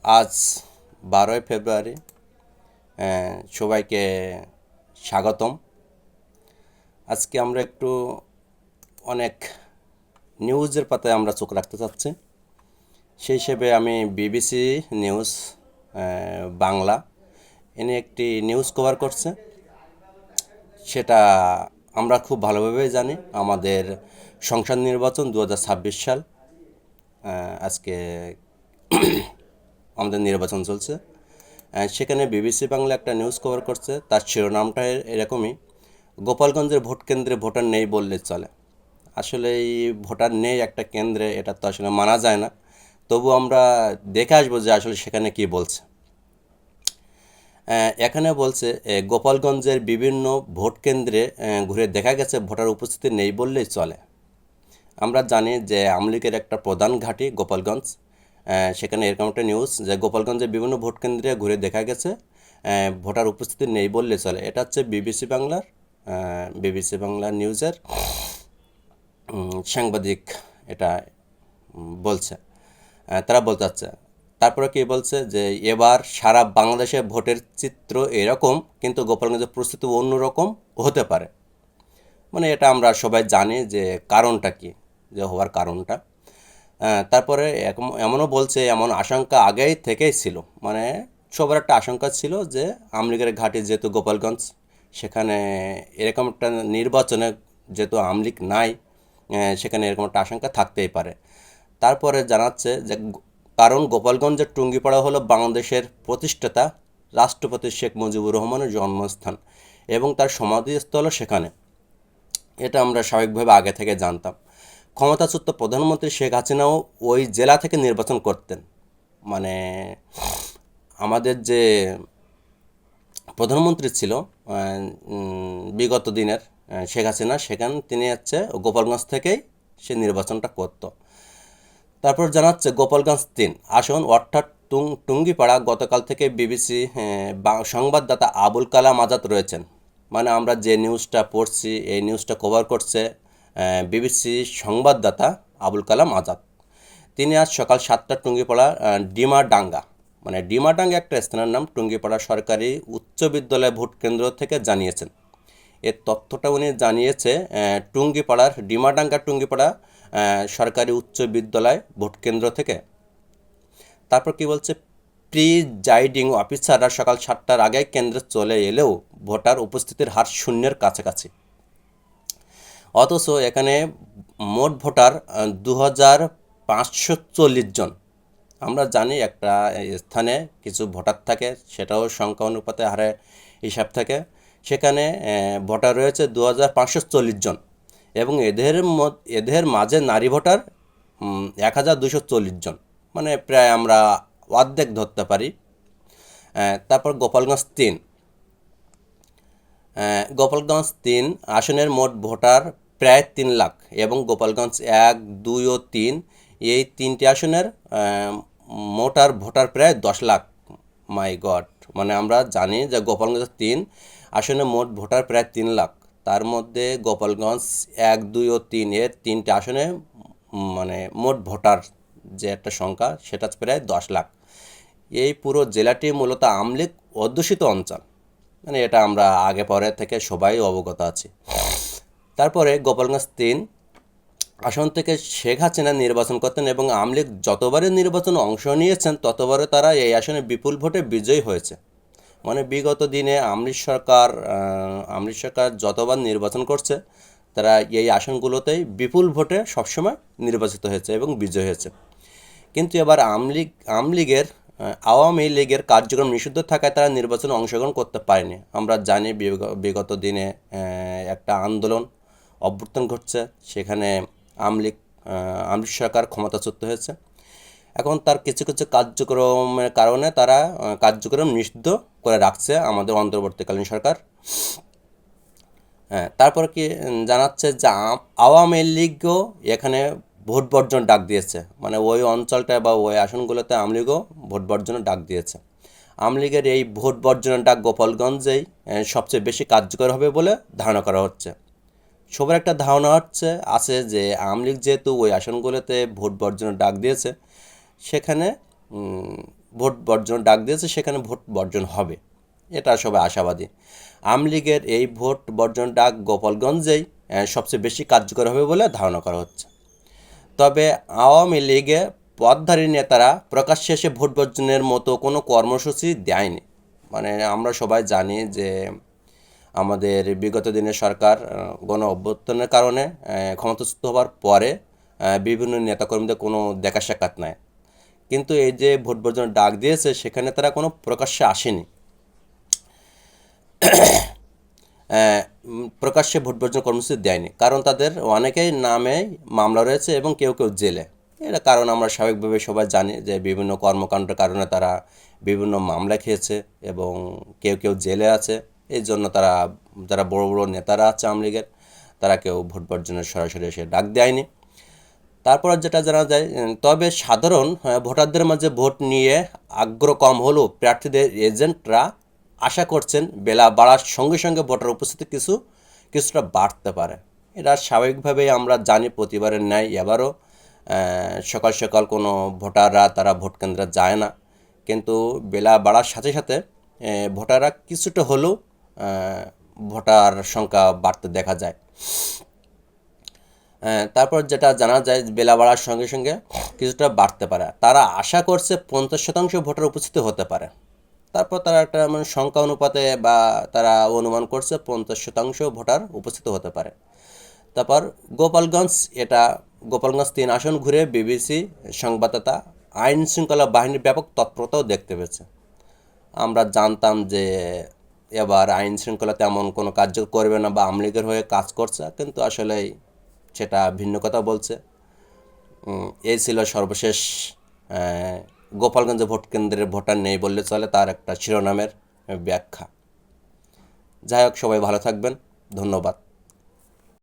আজ 12ই ফেব্রুয়ারি। সবাইকে স্বাগতম। আজকে আমরা একটু অনেক নিউজের পাতায় আমরা চোখ রাখতে চাচ্ছি। সেই হিসেবে আমি বিবিসি নিউজ বাংলা এনে একটি নিউজ কভার করছে। সেটা আমরা খুব ভালোভাবেই জানি। আমাদের সংসদ নির্বাচন 2026 সাল। আজকে আমাদের নির্বাচন চলছে। সেখানে বিবিসি বাংলা একটা নিউজ কভার করছে। তার শিরোনামটা এরকমই: গোপালগঞ্জের ভোট কেন্দ্রে ভোটার নেই বললে চলে। আসলে এই ভোটার নেই একটা কেন্দ্রে, এটা তো আসলে মানা যায় না। তবু আমরা দেখে আসবো যে আসলে সেখানে কি বলছে। এখানে বলছে গোপালগঞ্জের বিভিন্ন ভোট কেন্দ্রে ঘুরে দেখা গেছে ভোটার উপস্থিতি নেই বললেই চলে। আমরা জানি যে আওয়ামী লীগের একটা প্রধান ঘাঁটি গোপালগঞ্জ। সেখানে এরকম একটা নিউজ যে গোপালগঞ্জের বিভিন্ন ভোট কেন্দ্রে ঘুরে দেখা গেছে ভোটার উপস্থিতি নেই বললে চলে। এটা হচ্ছে বিবিসি বাংলা নিউজের সাংবাদিক এটা বলছে। তারা বলতে চাচ্ছে। তারপরে কি বলছে যে এবার সারা বাংলাদেশে ভোটের চিত্র এরকম, কিন্তু গোপালগঞ্জের পরিস্থিতি অন্যরকম হতে পারে। মানে এটা আমরা সবাই জানি যে কারণটা কি, যে হওয়ার কারণটা। তারপরে এমনও বলছে এমন আশঙ্কা আগেই থেকেই ছিল। মানে সবার একটা আশঙ্কা ছিল যে আওয়ামী লীগের ঘাঁটি যেহেতু গোপালগঞ্জ, সেখানে এরকম একটা নির্বাচনে যেহেতু আওয়ামী লীগ নাই, সেখানে এরকম একটা আশঙ্কা থাকতেই পারে। তারপরে জানাচ্ছে যে কারণ গোপালগঞ্জের টুঙ্গিপাড়া হলো বাংলাদেশের প্রতিষ্ঠাতা রাষ্ট্রপতি শেখ মুজিবুর রহমানের জন্মস্থান এবং তার সমাধিস্থলও সেখানে। এটা আমরা স্বাভাবিকভাবে আগে থেকে জানতাম। ক্ষমতাচ্যুত প্রধানমন্ত্রী শেখ হাসিনাও ওই জেলা থেকে নির্বাচন করতেন। মানে আমাদের যে প্রধানমন্ত্রী ছিল বিগত দিনের শেখ হাসিনা, তিনি হচ্ছে গোপালগঞ্জ থেকেই সে নির্বাচনটা করত। তারপর জানাচ্ছে গোপালগঞ্জ 3 আসন অর্থাৎ টুঙ্গিপাড়া। গতকাল থেকে বিবিসি সংবাদদাতা আবুল কালাম আজাদ রয়েছেন। মানে আমরা যে নিউজটা পড়ছি এই নিউজটা কভার করছে বিবিসি সংবাদদাতা আবুল কালাম আজাদ। তিনি আজ সকাল 7টার টুঙ্গিপাড়া ডিমাডাঙ্গা, মানে ডিমাডাঙ্গা একটা স্থানের নাম, টুঙ্গিপাড়া সরকারি উচ্চ বিদ্যালয় ভোট কেন্দ্র থেকে জানিয়েছেন। এর তথ্যটা উনি জানিয়েছে টুঙ্গিপাড়া সরকারি উচ্চ বিদ্যালয় ভোট কেন্দ্র থেকে। তারপর কি বলছে, প্রিজাইডিং অফিসাররা সকাল 7টার আগে কেন্দ্রে চলে এলেও ভোটার উপস্থিতির হার শূন্যের কাছাকাছি। অথচ এখানে মোট ভোটার 2540 জন। আমরা জানি একটা স্থানে কিছু ভোটার থাকে, সেটাও সংখ্যা অনুপাতে হারে হিসাব থাকে। সেখানে ভোটার রয়েছে 2540 জন এবং এদের মাঝে নারী ভোটার 1240 জন। মানে প্রায় আমরা অর্ধেক ধরতে পারি। তারপর গোপালগঞ্জ 3 আসনের মোট ভোটার প্রায় 3 লাখ এবং গোপালগঞ্জ 1, 2 ও 3 এই তিনটি আসনের ভোটার প্রায় 10 লাখ। মাই গড! মানে আমরা জানি যে গোপালগঞ্জ 3 আসনে মোট ভোটার প্রায় 3 লাখ। তার মধ্যে গোপালগঞ্জ 1, 2 ও 3 এর তিনটি আসনে মানে মোট ভোটার যে একটা সংখ্যা সেটা প্রায় 10 লাখ। এই পুরো জেলাটি মূলত আওয়ামী লীগ অধ্যুষিত অঞ্চল। মানে এটা আমরা আগে পরে থেকে সবাই অবগত আছি। তারপরে গোপালগঞ্জ 3 আসন থেকে শেখ হাসিনা নির্বাচন করতেন এবং আওয়ামী লীগ যতবারই নির্বাচনে অংশ নিয়েছেন ততবারই তারা এই আসনে বিপুল ভোটে বিজয়ী হয়েছে। মানে বিগত দিনে আওয়ামী সরকার যতবার নির্বাচন করছে তারা এই আসনগুলোতেই বিপুল ভোটে সবসময় নির্বাচিত হয়েছে এবং বিজয়ী হয়েছে। কিন্তু এবার আওয়ামী লীগের কার্যক্রম নিষিদ্ধ থাকায় তারা নির্বাচনে অংশগ্রহণ করতে পারেনি। আমরা জানি বিগত দিনে একটা আন্দোলন অভ্যুত্থান ঘটছে, সেখানে আওয়ামী লীগ সরকার ক্ষমতাচ্যুত হয়েছে। এখন তার কিছু কিছু কার্যক্রমের কারণে তারা কার্যক্রম নিষিদ্ধ করে রাখছে আমাদের অন্তর্বর্তীকালীন সরকার। তারপর কি জানাচ্ছে যে আওয়ামী লীগও এখানে ভোট বর্জন ডাক দিয়েছে। মানে ওই অঞ্চলটায় বা ওই আসনগুলোতে আওয়ামী লীগও ভোট বর্জনের ডাক দিয়েছে। আওয়ামী লীগের এই ভোট বর্জনের ডাক গোপালগঞ্জেই সবচেয়ে বেশি কার্যকর হবে বলে ধারণা করা হচ্ছে। সবার একটা ধারণা আছে যে আওয়ামী লীগ যেহেতু ওই আসনগুলোতে ভোট বর্জনের ডাক দিয়েছে, সেখানে ভোট বর্জন ডাক দিয়েছে, সেখানে ভোট বর্জন হবে, এটা সবাই আশাবাদী। আওয়ামী লীগের এই ভোট বর্জন ডাক গোপালগঞ্জেই সবচেয়ে বেশি কার্যকর হবে বলে ধারণা করা হচ্ছে। তবে আওয়ামী লীগে পদধারী নেতারা প্রকাশ্যে এসে ভোট বর্জনের মতো কোনো কর্মসূচি দেয়নি। মানে আমরা সবাই জানি যে আমাদের বিগত দিনের সরকার গণ অভ্যুত্থানের কারণে ক্ষমতাচ্যুত হওয়ার পরে বিভিন্ন নেতাকর্মীদের কোনো দেখা সাক্ষাৎ নাই, কিন্তু এই যে ভোট বর্জনের ডাক দিয়েছে সেখানে তারা কোনো প্রকাশ্যে আসেনি, প্রকাশ্যে ভোট বর্জন কর্মসূচি দেয়নি, কারণ তাদের অনেকেই নামে মামলা রয়েছে এবং কেউ কেউ জেলে। এটা কারণ আমরা স্বাভাবিকভাবে সবাই জানি যে বিভিন্ন কর্মকাণ্ডের কারণে তারা বিভিন্ন মামলা খেয়েছে এবং কেউ কেউ জেলে আছে। এই জন্য তারা, যারা বড় বড় নেতারা আছে আওয়ামী লীগের, তারা কেউ ভোট বর্জনের সরাসরি এসে ডাক দেয়নি। তারপর যেটা জানা যায়, তবে সাধারণ ভোটারদের মাঝে ভোট নিয়ে আগ্রহ কম হলেও প্রার্থীদের এজেন্টরা আশা করছেন বেলা বাড়ার সঙ্গে সঙ্গে ভোটার উপস্থিতি কিছুটা বাড়তে পারে। এটা স্বাভাবিকভাবেই আমরা জানি, প্রতিবারের ন্যায় এবারও সকাল সকাল কোনো ভোটাররা তারা ভোট কেন্দ্রে যায় না, কিন্তু বেলা বাড়ার সাথে সাথে ভোটাররা কিছুটা হলেও ভোটার সংখ্যা বাড়তে দেখা যায়। তারপর যেটা জানা যায়, বেলা বাড়ার সঙ্গে সঙ্গে কিছুটা বাড়তে পারে, তারা আশা করছে 50% ভোটার উপস্থিতি হতে পারে। তারপর তারা একটা মানে সংখ্যা অনুপাতে বা তারা অনুমান করছে 50% ভোটার উপস্থিত হতে পারে। তারপর গোপালগঞ্জ, এটা গোপালগঞ্জ 3 আসন ঘুরে বিবিসি সংবাদদাতা আইন শৃঙ্খলা বাহিনীর ব্যাপক তৎপরতাও দেখতে পেয়েছে। আমরা জানতাম যে এবার আইন শৃঙ্খলা তেমন কোনো কার্য করবে না বা আওয়ামী লীগের হয়ে কাজ করছে, কিন্তু আসলে সেটা ভিন্ন কথা বলছে। এই ছিল সর্বশেষ গোপালগঞ্জে ভোট কেন্দ্রের ভোটার নেই বললে চলে তার একটা শিরোনামের ব্যাখ্যা। যাই হোক, সবাই ভালো থাকবেন, ধন্যবাদ।